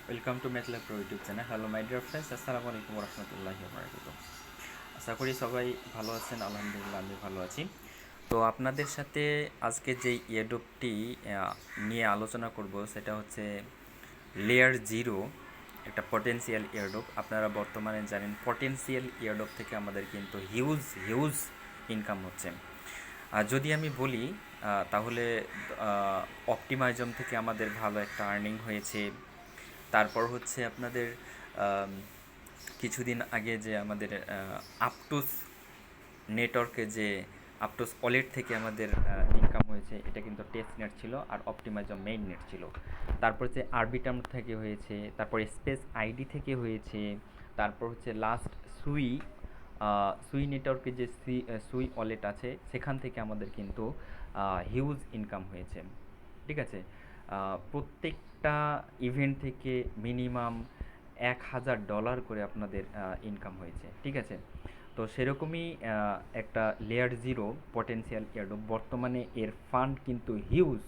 Welcome to Methla pro YouTube channel. Hello my dear friends, আসসালামু আলাইকুম রহমতুল্লাহি ওয়া আশা করি সবাই ভালো আছেন। আলহামদুলিল্লাহ আমি ভালো আছি। তো আপনাদের সাথে আজকে যেই এয়ারড্রপটি নিয়ে আলোচনা করব সেটা হচ্ছে লেয়ার জিরো, একটা পটেনশিয়াল এয়ারড্রপ। আপনারা বর্তমানে জানেন পটেনশিয়াল এয়ারড্রপ থেকে আমাদের কিন্তু হিউজ হিউজ ইনকাম হচ্ছে। আর যদি আমি বলি তাহলে অপটিমাইজম থেকে আমাদের ভালো একটা আর্নিং হয়েছে। তারপর হচ্ছে আপনাদের আম, কিছুদিন আগে যে আমাদের আপটুস নেটওয়ার্কে যে আপটুস ওয়ালেট থেকে আমাদের ইনকাম হয়েছে, এটা কিন্তু টেস্ট নেট ছিল আর অপটিমাইজম মেইন নেট ছিল। তারপর হচ্ছে আরবিটার্ম থেকে হয়েছে, তারপর স্পেস আইডি থেকে হয়েছে, তারপর হচ্ছে লাস্ট সুই সুই নেটওয়ার্কে যে সুই ওয়ালেট আছে সেখান থেকে আমাদের কিন্তু হিউজ ইনকাম হয়েছে। ঠিক আছে, প্রত্যেকটা ইভেন্ট থেকে মিনিমাম $1,000 করে আপনাদের ইনকাম হয়েছে। ঠিক আছে, তো সেরকমই একটা লেয়ার জিরো পটেনশিয়াল এয়ারড্রপ, বর্তমানে এর ফান্ড কিন্তু হিউজ,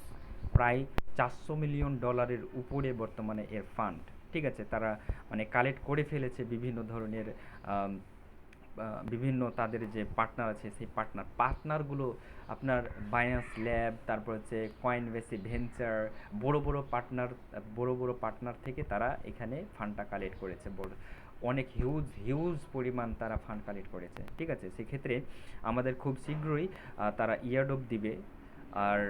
প্রায় $400 মিলিয়ন উপরে বর্তমানে এর ফান্ড। ঠিক আছে, তারা মানে কালেক্ট করে ফেলেছে বিভিন্ন ধরনের বিভিন্ন তাদের যে পার্টনার আছে সেই পার্টনারগুলো আপনার বাইন্যান্স ল্যাব, তারপর হচ্ছে কয়েনবেসি ভেঞ্চার, বড় বড় পার্টনার থেকে তারা এখানে ফান্ডটা কালেক্ট করেছে। অনেক হিউজ হিউজ পরিমাণ তারা ফান্ড কালেক্ট করেছে। ঠিক আছে, সেক্ষেত্রে আমাদের খুব শীঘ্রই তারা ইয়ারড্রপ দিবে। আর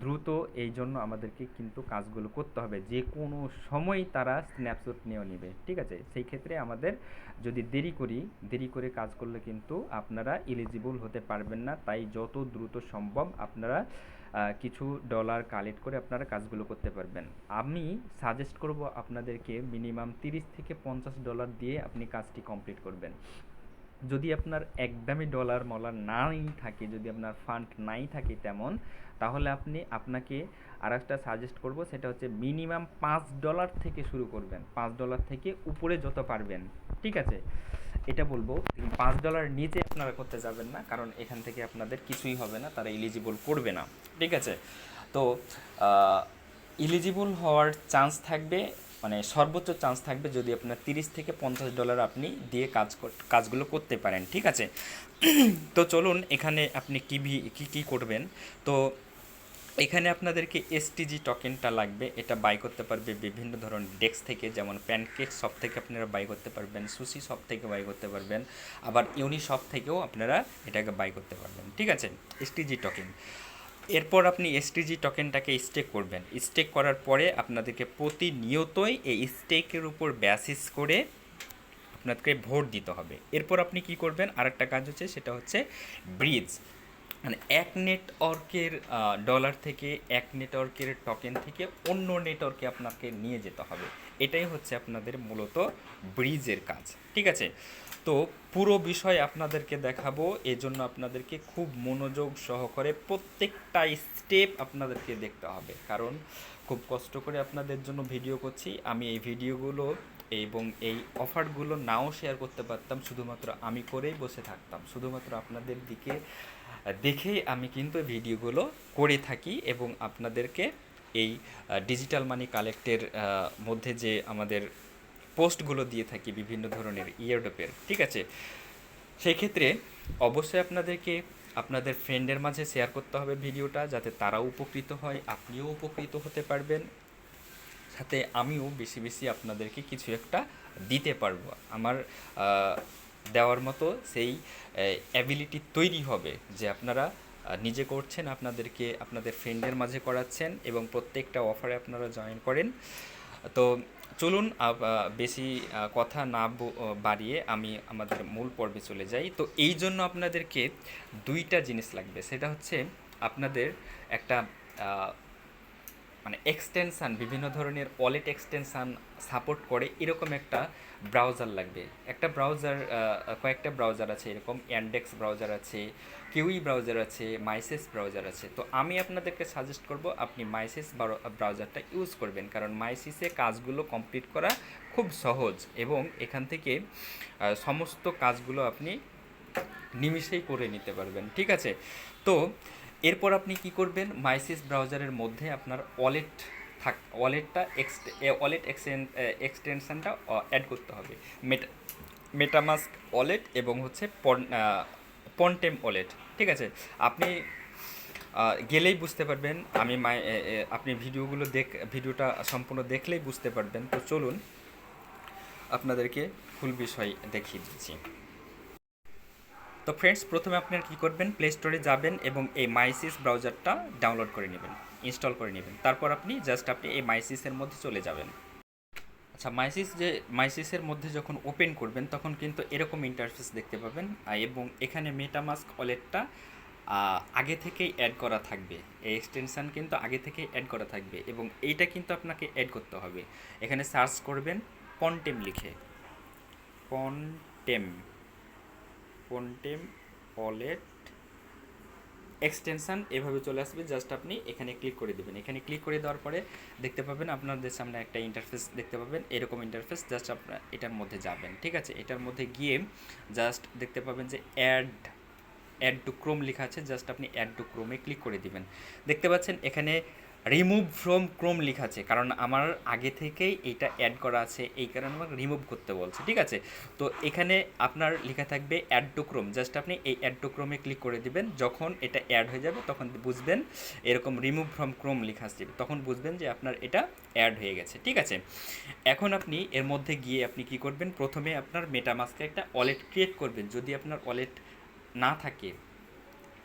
দ্রুত এই জন্য আমাদেরকে কিন্তু কাজগুলো করতে হবে, যে কোনো সময় তারা স্ন্যাপশট নিয়েও নেবে। ঠিক আছে, সেই ক্ষেত্রে আমাদের যদি দেরি করে কাজ করলে কিন্তু আপনারা এলিজিবল হতে পারবেন না। তাই যত দ্রুত সম্ভব আপনারা কিছু ডলার কালেক্ট করে আপনারা কাজগুলো করতে পারবেন। আমি সাজেস্ট করব আপনাদেরকে মিনিমাম $30 থেকে $50 দিয়ে আপনি কাজটি কমপ্লিট করবেন। যদি আপনার একদমই ডলার মলার নাই থাকে, যদি আপনার ফান্ড নাই থাকে তেমন, তাহলে আপনাকে আর একটা সাজেস্ট করব, সেটা হচ্ছে মিনিমাম $5 থেকে শুরু করবেন। $5 থেকে উপরে যত পারবেন। ঠিক আছে, এটা বলবো, $5 নিচে আপনারা করতে যাবেন না, কারণ এখান থেকে আপনাদের কিছুই হবে না, তারা এলিজিবল করবে না। ঠিক আছে, তো এলিজিবল হওয়ার চান্স থাকবে, মানে সর্বোচ্চ চান্স থাকবে যদি আপনার $30 থেকে $50 আপনি দিয়ে কাজগুলো করতে পারেন। ঠিক আছে, তো চলুন এখানে আপনি কী করবেন। তো এখানে আপনাদেরকে এসটিজি টোকেনটা লাগবে, এটা বাই করতে পারবে বিভিন্ন ধরনের ডেস্ক থেকে, যেমন প্যানকেক শপ থেকে আপনারা বাই করতে পারবেন, সুশি শপ থেকে বাই করতে পারবেন, আবার ইউনি শপ থেকেও আপনারা এটাকে বাই করতে পারবেন। ঠিক আছে, এসটিজি টোকেন। এরপর আপনি এসটিজি টোকেনটাকে স্টেক করবেন। স্টেক করার পরে আপনাদেরকে প্রতিনিয়তই এই স্টেকের উপর বেসিস করে আপনাদেরকে ভোট দিতে হবে। এরপর আপনি কি করবেন, আরেকটা কাজ হচ্ছে, সেটা হচ্ছে ব্রিজ, মানে এক নেটওয়ার্কের ডলার থেকে, এক নেটওয়ার্কের টোকেন থেকে অন্য নেটওয়ার্কে আপনাকে নিয়ে যেতে হবে। এটাই হচ্ছে আপনাদের মূলত ব্রিজের কাজ। ঠিক আছে, তো পুরো বিষয় আপনাদেরকে দেখাবো, এজন্য আপনাদেরকে খুব মনোযোগ সহকারে প্রত্যেকটা স্টেপ আপনাদেরকে দেখতে হবে, কারণ খুব কষ্ট করে আপনাদের জন্য ভিডিও করছি। আমি এই ভিডিওগুলো এবং এই অফারগুলো নাও শেয়ার করতে পারতাম, শুধুমাত্র আমি করেই বসে থাকতাম, শুধুমাত্র আপনাদের দিকে দেখেই আমি কিন্তু ভিডিওগুলো করে থাকি এবং আপনাদেরকে এই ডিজিটাল মানি কালেক্টের মধ্যে যে আমাদের পোস্টগুলো দিয়ে থাকি বিভিন্ন ধরনের ইয়ারড্রপের। ঠিক আছে, সেই ক্ষেত্রে অবশ্যই আপনাদেরকে আপনাদের ফ্রেন্ডের মাঝে শেয়ার করতে হবে ভিডিওটা, যাতে তারাও উপকৃত হয়, আপনিও উপকৃত হতে পারবেন, সাথে আমিও বেশি বেশি আপনাদেরকে কিছু একটা দিতে পারবো। আমার দেওয়ার মতো সেই অ্যাবিলিটি তৈরি হবে যে আপনারা নিজে করছেন, আপনাদেরকে আপনাদের ফ্রেন্ডের মাঝে করাচ্ছেন এবং প্রত্যেকটা অফারে আপনারা জয়েন করেন। তো চলুন বেশি কথা না বাড়িয়ে আমি আমাদের মূল পর্বে চলে যাই। তো এই জন্য আপনাদেরকে দুইটা জিনিস লাগবে, সেটা হচ্ছে আপনাদের একটা মানে এক্সটেনশান, বিভিন্ন ধরনের ওয়ালেট এক্সটেনশান সাপোর্ট করে এরকম একটা ব্রাউজার লাগবে। একটা ব্রাউজার, কয়েকটা ব্রাউজার আছে, এরকম অ্যান্ডেক্স ব্রাউজার আছে, কিউই ব্রাউজার আছে, মাইসেস ব্রাউজার আছে। তো আমি আপনাদেরকে সাজেস্ট করব আপনি মাইসেস ব্রাউজারটা ইউজ করবেন, কারণ মাইসেসে কাজগুলো কমপ্লিট করা খুব সহজ এবং এখান থেকে সমস্ত কাজগুলো আপনি নিমিষেই করে নিতে পারবেন। ঠিক আছে, তো এরপর আপনি কি করবেন, মাইসিস ব্রাউজারের মধ্যে আপনার ওয়ালেট ওয়ালেটটা ওয়ালেট এক্সটেনশনটা অ্যাড করতে হবে। মেটামাস্ক ওয়ালেট এবং হচ্ছে পনটেম ওয়ালেট, ঠিক আছে। আপনি গেলেই বুঝতে পারবেন, আপনি ভিডিওটা সম্পূর্ণ দেখলেই বুঝতে পারবেন। তো চলুন আপনাদেরকে ফুল বিষয় দেখিয়ে দিচ্ছি। তো ফ্রেন্ডস, প্রথমে আপনারা কী করবেন, প্লে স্টোরে যাবেন এবং এই মাইসিস ব্রাউজারটা ডাউনলোড করে নেবেন, ইনস্টল করে নেবেন। তারপর আপনি এই মাইসিসের মধ্যে চলে যাবেন। আচ্ছা, মাইসিসের মধ্যে যখন ওপেন করবেন তখন কিন্তু এরকম ইন্টারফেস দেখতে পাবেন, এবং এখানে মেটামাস্ক ওয়ালেটটা আগে থেকেই অ্যাড করা থাকবে। এই এক্সটেনশান কিন্তু আগে থেকেই অ্যাড করা থাকবে এবং এইটা কিন্তু আপনাকে অ্যাড করতে হবে। এখানে সার্চ করবেন পনটেম লিখে, পনটেম পনটেম ওয়ালেট এক্সটেনশান এভাবে চলে আসবে। জাস্ট আপনি এখানে ক্লিক করে দেবেন। এখানে ক্লিক করে দেওয়ার পরে দেখতে পাবেন আপনাদের সামনে একটা ইন্টারফেস দেখতে পাবেন, এরকম ইন্টারফেস। জাস্ট আপনারা এটার মধ্যে যাবেন, ঠিক আছে। এটার মধ্যে গিয়ে জাস্ট দেখতে পাবেন যে অ্যাড টু ক্রোম লেখা আছে। জাস্ট আপনি অ্যাড টু ক্রোমে ক্লিক করে দিবেন। দেখতে পাচ্ছেন এখানে রিমুভ ফ্রম ক্রোম লেখা আছে, কারণ আমার আগে থেকেই এইটা অ্যাড করা আছে, এই কারণে আমাকে রিমুভ করতে বলছে, ঠিক আছে। তো এখানে আপনার লেখা থাকবে অ্যাড টু ক্রোম। জাস্ট আপনি এই অ্যাড টু ক্রোমে ক্লিক করে দিবেন। যখন এটা অ্যাড হয়ে যাবে তখন বুঝবেন, এরকম রিমুভ ফ্রম ক্রোম লেখা আসছে, তখন বুঝবেন যে আপনার এটা অ্যাড হয়ে গেছে, ঠিক আছে। এখন আপনি এর মধ্যে গিয়ে আপনি কি করবেন, প্রথমে আপনার মেটামাস্কে একটা ওয়ালেট ক্রিয়েট করবেন। যদি আপনার ওয়ালেট না থাকে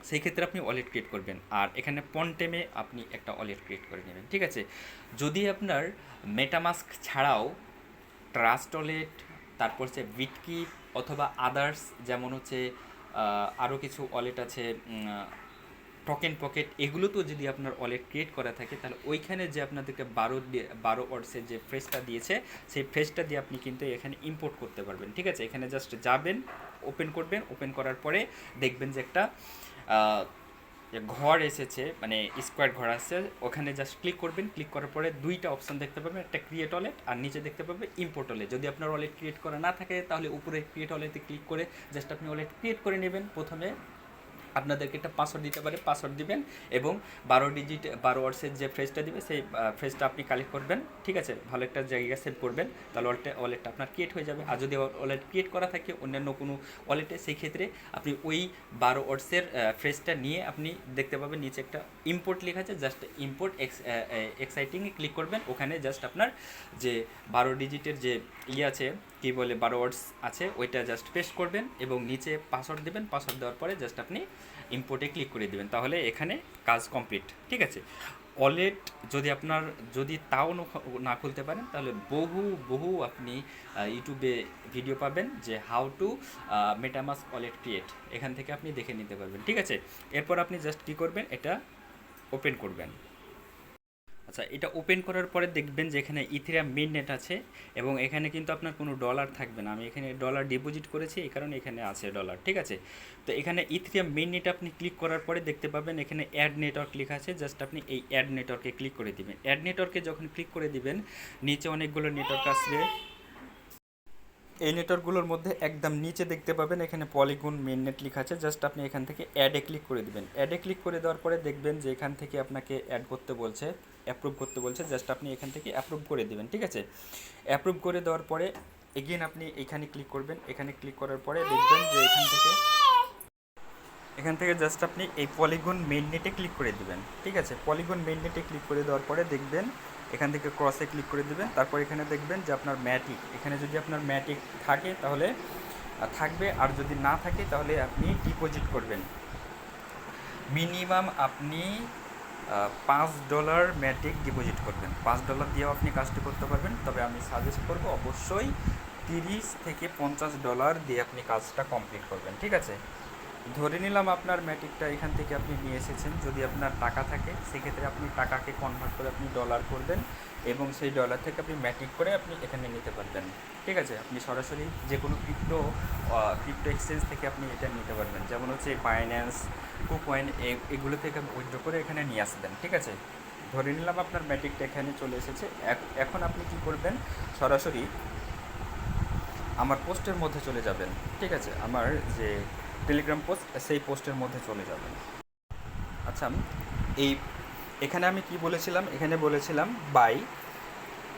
সেই ক্ষেত্রে আপনি ওয়ালেট ক্রিয়েট করবেন, আর এখানে পনটেমে আপনি একটা ওয়ালেট ক্রিয়েট করে নেবেন, ঠিক আছে। যদি আপনার মেটামাস্ক ছাড়াও ট্রাস্ট ওয়ালেট, তারপর হচ্ছে বিটকিপ অথবা আদার্স, যেমন হচ্ছে আরও কিছু ওয়ালেট আছে, টোকেন পকেট, এগুলোতেও যদি আপনার ওয়ালেট ক্রিয়েট করা থাকে তাহলে ওইখানে যে আপনাদেরকে 12 ওয়ার্ডসের যে ফ্রেজটা দিয়েছে সেই ফ্রেজটা দিয়ে আপনি কিন্তু এখানে ইম্পোর্ট করতে পারবেন, ঠিক আছে। এখানে জাস্ট যাবেন, ওপেন করবেন। ওপেন করার পরে দেখবেন যে একটা ঘর এসেছে, মানে স্কোয়ার ঘর আসছে, ওখানে জাস্ট ক্লিক করবেন। ক্লিক করার পরে দুইটা অপশন দেখতে পাবেন, একটা ক্রিয়েট ওয়ালেট আর নিচে দেখতে পাবেন ইম্পোর্ট ওয়ালেট। যদি আপনার ওয়ালেট ক্রিয়েট করা না থাকে তাহলে উপরে ক্রিয়েট ওয়ালেটে ক্লিক করে জাস্ট আপনি ওয়ালেট ক্রিয়েট করে নেবেন। প্রথমে আপনাদেরকে একটা পাসওয়ার্ড দিতে পারে, পাসওয়ার্ড দিবেন এবং 12 ওয়ার্ডসের যে ফ্রেজটা দিবে সেই ফ্রেজটা আপনি কালেক্ট করবেন, ঠিক আছে। ভালো একটা জায়গায় সেভ করবেন, তাহলে ওয়ালেটটা আপনার ক্রিয়েট হয়ে যাবে। আর যদি ওয়ালেট ক্রিয়েট করা থাকে অন্যান্য কোনো ওয়ালেটে, সেই ক্ষেত্রে আপনি ওই 12 ওয়ার্ডসের ফ্রেজটা নিয়ে আপনি দেখতে পাবেন নিচে একটা ইম্পোর্ট লেখা আছে, জাস্ট ইম্পোর্ট এক্সাইটিংয়ে ক্লিক করবেন। ওখানে জাস্ট আপনার যে 12 ডিজিটের যে আছে, কী বলে 12 ওয়ার্ডস আছে, ওইটা জাস্ট পেস্ট করবেন এবং নিচে পাসওয়ার্ড দেবেন। পাসওয়ার্ড দেওয়ার পরে জাস্ট আপনি ইম্পোর্টে ক্লিক করে দেবেন, তাহলে এখানে কাজ কমপ্লিট, ঠিক আছে। ওয়ালেট যদি তাও না খুলতে পারেন তাহলে বহু আপনি ইউটিউবে ভিডিও পাবেন যে how to MetaMask wallet create, এখান থেকে আপনি দেখে নিতে পারবেন, ঠিক আছে। এরপর আপনি জাস্ট কী করবেন, এটা ওপেন করবেন। আচ্ছা, এটা ওপেন করার পরে দেখবেন যে এখানে ইথেরিয়াম মেইন নেট আছে এবং এখানে কিন্তু আপনার কোনো ডলার থাকবে না। আমি এখানে ডলার ডিপোজিট করেছি, এই কারণে এখানে আছে ডলার, ঠিক আছে। তো এখানে ইথেরিয়াম মেইন নেট আপনি ক্লিক করার পরে দেখতে পাবেন এখানে অ্যাড নেটওয়ার্ক লেখা আছে। জাস্ট আপনি এই অ্যাড নেটওয়ার্কে ক্লিক করে দিবেন। অ্যাড নেটওয়ার্কে যখন ক্লিক করে দিবেন নিচে অনেকগুলো নেটওয়ার্ক আসবে। এই নেটওয়ার্কগুলোর মধ্যে একদম নিচে দেখতে পাবেন এখানে পলিগন মেইন নেট লেখা আছে। জাস্ট আপনি এখান থেকে অ্যাডে ক্লিক করে দেবেন। অ্যাডে ক্লিক করে দেওয়ার পরে দেখবেন যে এখান থেকে আপনাকে অ্যাড করতে বলছে, অ্যাপ্রুভ করতে বলছে। জাস্ট আপনি এখান থেকে অ্যাপ্রুভ করে দেবেন, ঠিক আছে। অ্যাপ্রুভ করে দেওয়ার পরে এগেইন আপনি এখানে ক্লিক করবেন। এখানে ক্লিক করার পরে দেখবেন যে এখান থেকে জাস্ট আপনি এই পলিগন মেইন নেটে ক্লিক করে দেবেন, ঠিক আছে। পলিগন মেইন নেটে ক্লিক করে দেওয়ার পরে দেখবেন এখান থেকে ক্রসে ক্লিক করে দেবেন। তারপর এখানে দেখবেন যে আপনার ম্যাটিক, এখানে যদি আপনার ম্যাটিক থাকে তাহলে থাকবে, আর যদি না থাকে তাহলে আপনি ডিপোজিট করবেন। মিনিমাম আপনি $5 ম্যাটিক ডিপোজিট করবেন। $5 দিয়েও আপনি কাজটি করতে পারবেন, তবে আমি সাজেস্ট করব অবশ্যই $30 থেকে $50 দিয়ে আপনি কাজটা কমপ্লিট করবেন, ঠিক আছে। ধরে নিলাম আপনার ম্যাটিকটা এখান থেকে আপনি নিয়ে এসেছেন। যদি আপনার টাকা থাকে সেক্ষেত্রে আপনি টাকাকে কনভার্ট করে আপনি ডলার করবেন এবং সেই ডলার থেকে আপনি ম্যাটিক করে আপনি এখানে নিতে পারবেন, ঠিক আছে। আপনি সরাসরি যে কোনো ক্রিপ্টো এক্সচেঞ্জ থেকে আপনি এটা নিতে পারবেন, যেমন হচ্ছে বাইন্যান্স, কুকয়েন, এগুলো থেকে উইথড্র করে এখানে নিয়ে আসবেন, ঠিক আছে। ধরে নিলাম আপনার ম্যাটিকটা এখানে চলে এসেছে। এখন আপনি কি করবেন, সরাসরি আমার পোস্টের মধ্যে চলে যাবেন, ঠিক আছে। আমার যে টেলিগ্রাম পোস্ট, সেই পোস্টের মধ্যে চলে যাবেন। আচ্ছা, এই এখানে আমি কি বলেছিলাম, এখানে বলেছিলাম বাই,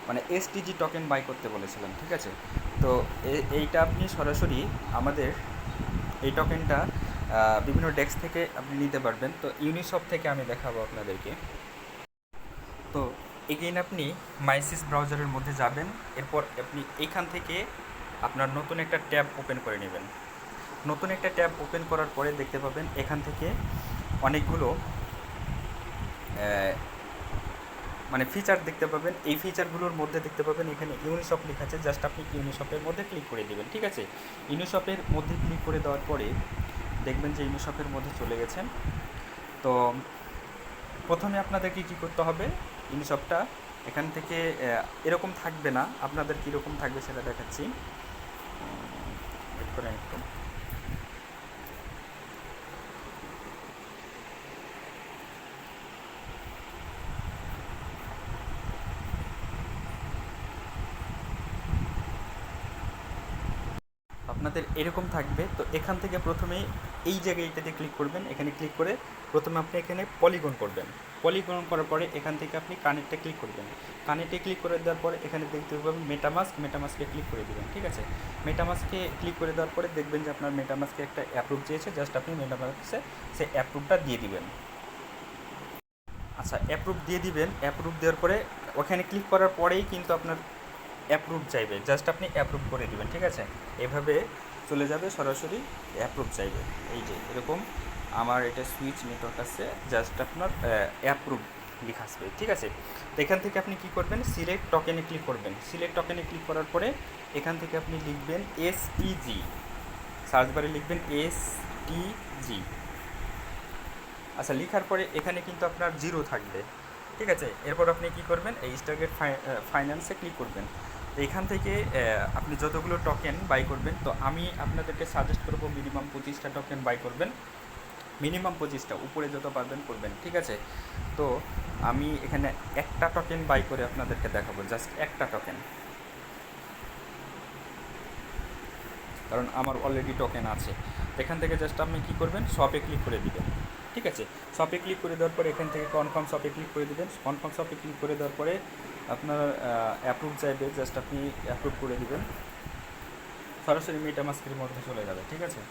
মানে এসটিজি টোকেন বাই করতে বলেছিলাম, ঠিক আছে। তো এইটা আপনি সরাসরি আমাদের এই টোকেনটা বিভিন্ন ডেস্ক থেকে আপনি নিতে পারবেন। তো ইউনিশপ থেকে আমি দেখাবো আপনাদেরকে। তো এগেইন আপনি মাইসিস ব্রাউজারের মধ্যে যাবেন, এরপর আপনি এইখান থেকে আপনার নতুন একটা ট্যাব ওপেন করে নেবেন। নতুন একটা ট্যাব ওপেন করার পরে দেখতে পাবেন এখান থেকে অনেকগুলো মানে ফিচার দেখতে পাবেন। এই ফিচারগুলোর মধ্যে দেখতে পাবেন এখানে ইউনিশপ লেখা আছে, জাস্ট আপনি ইউনিশপের মধ্যে ক্লিক করে দেবেন, ঠিক আছে। ইউনিশপের মধ্যে ক্লিক করে দেওয়ার পরে দেখবেন যে ইউনিশপের মধ্যে চলে গেছেন। তো প্রথমে আপনাদেরকে কী করতে হবে, ইউনিশপটা এখান থেকে এরকম থাকবে না, আপনাদের কীরকম থাকবে সেটা দেখাচ্ছি। ওয়েট করেন একটু। আপনাদের এরকম থাকবে। তো এখান থেকে প্রথমেই এই জায়গায় এটাতে ক্লিক করবেন, এখানে ক্লিক করে প্রথমে আপনি এখানে পলিগন করবেন। পলিগন করার পরে এখান থেকে আপনি কানেক্টে ক্লিক করবেন। কানেক্টে ক্লিক করে দেওয়ার পরে এখানে দেখতে পাবেন মেটামাস্কে ক্লিক করে দেবেন, ঠিক আছে। মেটামাস্কে ক্লিক করে দেওয়ার পরে দেখবেন যে আপনার মেটামাস্কে একটা অ্যাপ্রুভ চেয়েছে, জাস্ট আপনি মেটামাস্কে সে অ্যাপ্রুভটা দিয়ে দিবেন। আচ্ছা, অ্যাপ্রুভ দিয়ে দিবেন। অ্যাপ্রুভ দেওয়ার পরে ওখানে ক্লিক করার পরেই কিন্তু আপনার অ্যাপ্রুভ চাইবে, জাস্ট আপনি অ্যাপ্রুভ করে দিবেন, ঠিক আছে। এভাবে চলে যাবে, সরাসরি অ্যাপ্রুভ চাইবে। এই যে এরকম আমার এটা সুইচ নেটওয়ার্ক আছে, জাস্ট আপনার অ্যাপ্রুভ লেখা আসবে, ঠিক আছে। তো এখান থেকে আপনি কি করবেন, সিলেক্ট টোকেনে ক্লিক করবেন। সিলেক্ট টোকেনে ক্লিক করার পরে এখান থেকে আপনি লিখবেন এসটিজি, সার্চ বারে লিখবেন এসটিজি। আচ্ছা, লেখার পরে এখানে কিন্তু আপনার জিরো থাকবে, ঠিক আছে। এরপর আপনি কি করবেন, এই স্টারগেট ফাইন্যান্সে ক্লিক করবেন। এইখান থেকে আপনি যতগুলো টোকেন বাই করবেন, তো আমি আপনাদেরকে সাজেস্ট করবো মিনিমাম 25টা টোকেন বাই করবেন, মিনিমাম 25টা, উপরে যত পারবেন করবেন, ঠিক আছে। তো আমি এখানে একটা টোকেন বাই করে আপনাদেরকে দেখাবো, জাস্ট একটা টোকেন, কারণ আমার অলরেডি টোকেন আছে। এখান থেকে জাস্ট আপনি কী করবেন, শপে ক্লিক করে দিবেন, ঠিক আছে। শপে ক্লিক করে দেওয়ার পরে এখান থেকে কনফার্ম শপে ক্লিক করে দেবেন। কনফার্ম শপে ক্লিক করে দেওয়ার পরে আপনার অ্যাপ্রুভ চাইবে, জাস্ট আপনি অ্যাপ্রুভ করে দিবেন, সরাসরি মেটামাস্কের মধ্যে চলে যাবে, ঠিক আছে।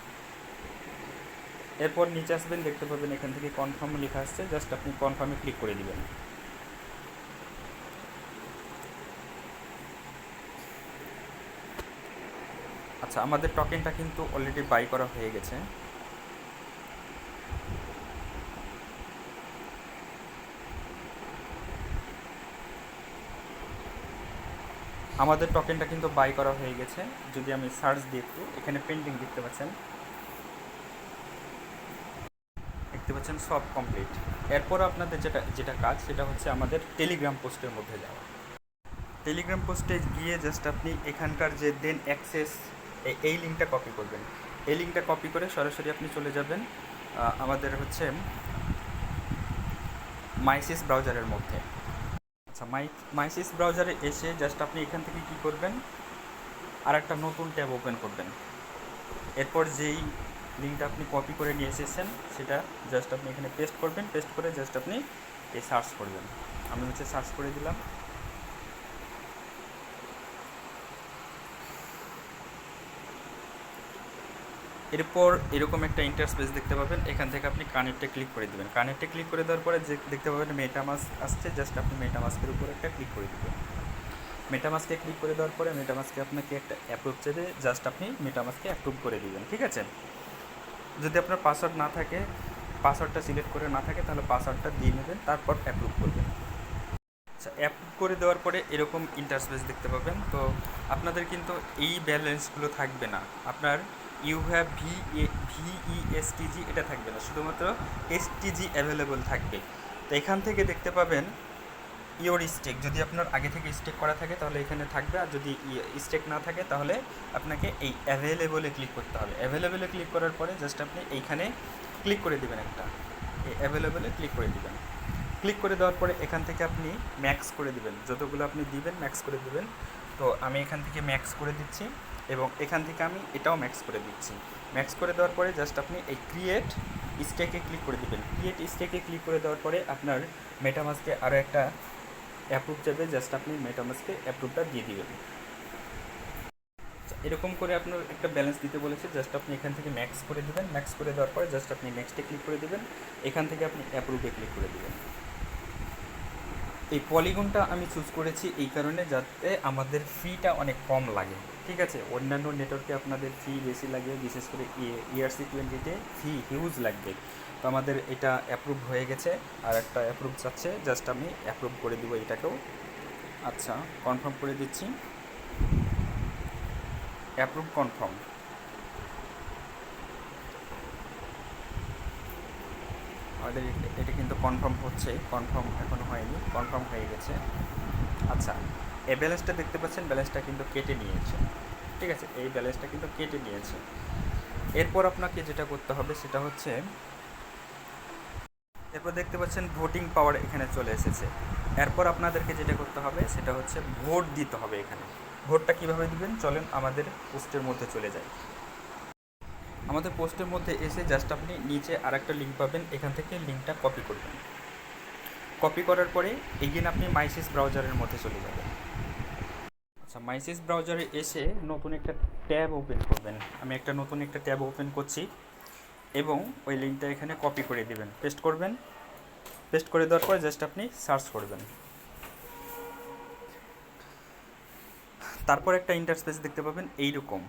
এরপর নিচে আসবেন, দেখতে পাবেন এখান থেকে কনফার্ম লেখা আসছে, জাস্ট আপনি কনফার্মে ক্লিক করে দিবেন। আচ্ছা, আমাদের টোকেনটা কিন্তু অলরেডি বাই করা হয়ে গেছে। আমাদের টোকেনটা কিন্তু বাই করা হয়ে গেছে। যদি আমি সার্চ দিই একটু, এখানে পেন্ডিং দেখতে পাচ্ছেন, সব কমপ্লিট। এরপর আপনাদের যেটা যেটা কাজ, সেটা হচ্ছে আমাদের টেলিগ্রাম পোস্টের মধ্যে যাওয়া। টেলিগ্রাম পোস্টে গিয়ে জাস্ট আপনি এখানকার যে দেন অ্যাক্সেস, এই লিঙ্কটা কপি করবেন। এই লিঙ্কটা কপি করে সরাসরি আপনি চলে যাবেন আমাদের হচ্ছে মাইসিস ব্রাউজারের মধ্যে। আচ্ছা, মাইসিস ব্রাউজারে এসে জাস্ট আপনি এখান থেকে কী করবেন, আর একটা নতুন ট্যাব ওপেন করবেন। এরপর যেই লিঙ্কটা আপনি কপি করে নিয়ে এসেছেন, সেটা জাস্ট আপনি এখানে পেস্ট করবেন। পেস্ট করে জাস্ট আপনি এই সার্চ করবেন। আমি হচ্ছে সার্চ করে দিলাম। এরপর এরকম একটা ইন্টারফেস দেখতে পাবেন, এখান থেকে আপনি কানেক্টে ক্লিক করে দেবেন। কানেক্টে ক্লিক করে দেওয়ার পরে যে দেখতে পাবেন মেটামাস্ক আসছে, জাস্ট আপনি মেটামাস্কের উপর একটা ক্লিক করে দেবেন। মেটামাস্কে ক্লিক করে দেওয়ার পরে মেটামাস্কে আপনাকে একটা অ্যাপ্রুভ চাইবে, জাস্ট আপনি মেটামাস্কে অ্যাপ্রুভ করে দেবেন, ঠিক আছে। যদি আপনার পাসওয়ার্ড না থাকে, পাসওয়ার্ডটা সিলেক্ট করে না থাকে, তাহলে পাসওয়ার্ডটা দিয়ে নেবেন, তারপর অ্যাপ্রুভ করবেন। আচ্ছা, অ্যাপ্রুভ করে দেওয়ার পরে এরকম ইন্টারফেস দেখতে পাবেন। তো আপনাদের কিন্তু এই ব্যালেন্সগুলো থাকবে না, আপনার ইউ হ্যাভ ভিইএসটিজি এটা থাকবে না, শুধুমাত্র এসটিজি অ্যাভেলেবল থাকবে। তো এখান থেকে দেখতে পাবেন ইওর স্টেক, যদি আপনার আগে থেকে স্টেক করা থাকে তাহলে এখানে থাকবে, আর যদি স্টেক না থাকে তাহলে আপনাকে এই অ্যাভেলেবলে ক্লিক করতে হবে। অ্যাভেলেবলে ক্লিক করার পরে জাস্ট আপনি এইখানে ক্লিক করে দেবেন, একটা এই অ্যাভেলেবলে ক্লিক করে দেবেন। ক্লিক করে দেওয়ার পরে এখান থেকে আপনি ম্যাক্স করে দিবেন, যতগুলো আপনি দিবেন ম্যাক্স করে দিবেন। তো আমি এখান থেকে ম্যাক্স করে দিচ্ছি, এবং এখান থেকে আমি এটাও ম্যাক্স করে দিচ্ছি। ম্যাক্স করে দেওয়ার পরে জাস্ট আপনি এই ক্রিয়েট স্টেকে ক্লিক করে দেবেন। ক্রিয়েট স্টেকে ক্লিক করে দেওয়ার পরে আপনার মেটামাস্কে আরও একটা অ্যাপ্রুভ চাইবে, জাস্ট আপনি মেটামাস্কে অ্যাপ্রুভটা দিয়ে দিবেন। এরকম করে আপনার একটা ব্যালেন্স দিতে বলেছে, জাস্ট আপনি এখান থেকে ম্যাক্স করে দেবেন। ম্যাক্স করে দেওয়ার পরে জাস্ট আপনি নেক্সটে ক্লিক করে দেবেন। এখান থেকে আপনি অ্যাপ্রুভে ক্লিক করে দেবেন। এই পলিগনটা আমি চুজ করেছি এই কারণে যাতে আমাদের ফিটা অনেক কম লাগে, ঠিক আছে। অন্যান্য নেটওয়ার্কে আপনাদের ফি বেশি লাগে, বিশেষ করে ERC20-তে ফি হিউজ লাগবে। তো আমাদের এটা অ্যাপ্রুভ হয়ে গেছে, আর একটা অ্যাপ্রুভ চাচ্ছে, জাস্ট আমি অ্যাপ্রুভ করে দেবো এটাকেও। আচ্ছা, কনফার্ম করে দিচ্ছি, অ্যাপ্রুভ কনফার্ম। আমাদের এটা কিন্তু কনফার্ম হচ্ছে, কনফার্ম এখনও হয়নি, কনফার্ম হয়ে গেছে। আচ্ছা, এই ব্যালেন্সটা দেখতে পাচ্ছেন, ব্যালেন্সটা কিন্তু কেটে নিয়েছে, ঠিক আছে, এই ব্যালেন্সটা কিন্তু কেটে নিয়েছে। এরপর আপনাকে যেটা করতে হবে সেটা হচ্ছে, এরপর দেখতে পাচ্ছেন ভোটিং পাওয়ার এখানে চলে এসেছে। এরপর আপনাদেরকে যেটা করতে হবে সেটা হচ্ছে ভোট দিতে হবে এখানে। ভোটটা কীভাবে দিবেন চলেন আমাদের পোস্টের মধ্যে চলে যাই। আমাদের পোস্টের মধ্যে এসে জাস্ট আপনি নিচে আরেকটা লিঙ্ক পাবেন, এখান থেকে লিঙ্কটা কপি করবেন। কপি করার পরে এগেন আপনি মাইসিস ব্রাউজারের মধ্যে চলে যাবেন। আচ্ছা, মাইসিস ব্রাউজারে এসে নতুন একটা ট্যাব ওপেন করবেন। আমি নতুন একটা ট্যাব ওপেন করছি এবং ওই লিঙ্কটা এখানে কপি করে দেবেন, পেস্ট করবেন। পেস্ট করে দেওয়ার পরে জাস্ট আপনি সার্চ করবেন। তারপর একটা ইন্টারফেস দেখতে পাবেন এইরকম।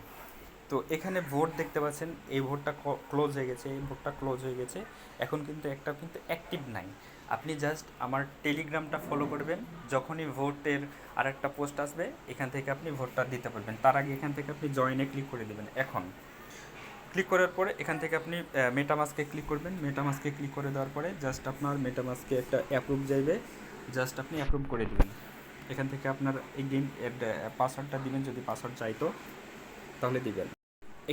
তো এখানে ভোট দেখতে পাচ্ছেন, এই ভোটটা ক্লোজ হয়ে গেছে, এই ভোটটা ক্লোজ হয়ে গেছে। এখন কিন্তু একটা কিন্তু অ্যাক্টিভ নাই। আপনি জাস্ট আমার টেলিগ্রামটা ফলো করবেন, যখনই ভোটের আর একটা পোস্ট আসবে এখান থেকে আপনি ভোটটা দিতে পারবেন। তার আগে এখান থেকে আপনি জয়েনে ক্লিক করে দেবেন। এখন ক্লিক করার পরে এখান থেকে আপনি মেটামাস্কে ক্লিক করবেন। মেটামাস্কে ক্লিক করে দেওয়ার পরে জাস্ট আপনার মেটামাস্কে একটা অ্যাপ্রুভ যাইবে, জাস্ট আপনি অ্যাপ্রুভ করে দেবেন। এখান থেকে আপনার এগেইন পাসওয়ার্ডটা দিবেন, যদি পাসওয়ার্ড চাইতো তাহলে দিবেন।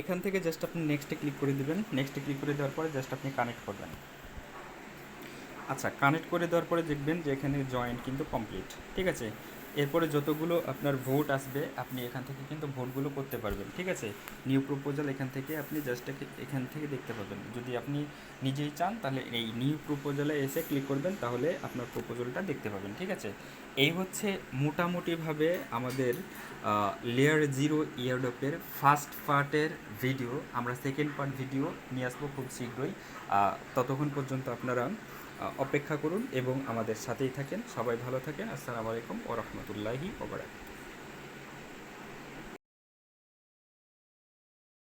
এখান থেকে জাস্ট আপনি নেক্সটে ক্লিক করে দেবেন। নেক্সটে ক্লিক করে দেওয়ার পরে জাস্ট আপনি কানেক্ট করবেন। আচ্ছা, কানেক্ট করে দেওয়ার পরে দেখবেন যে এখানে জয়েন কিন্তু কমপ্লিট, ঠিক আছে। এরপরে যতগুলো আপনার ভোট আসবে আপনি এখান থেকে কিন্তু ভোটগুলো করতে পারবেন, ঠিক আছে। নিউ প্রপোজাল এখান থেকে আপনি জাস্ট এখান থেকে দেখতে পাবেন। যদি আপনি নিজেই চান তাহলে এই নিউ প্রপোজালে এসে ক্লিক করবেন, তাহলে আপনার প্রপোজালটা দেখতে পাবেন, ঠিক আছে। এই হচ্ছে মোটামুটিভাবে আমাদের Layerzero এয়ারড্রপের ফার্স্ট পার্টের ভিডিও। আমরা সেকেন্ড পার্ট ভিডিও নিয়ে আসবো খুব শীঘ্রই। ততক্ষণ পর্যন্ত আপনারা অপেক্ষা করুন এবং আমাদের সাথেই থাকেন। সবাই ভালো থাকেন। আসসালামু আলাইকুম ওয়া রাহমাতুল্লাহি ওয়া বারাকাতুহু।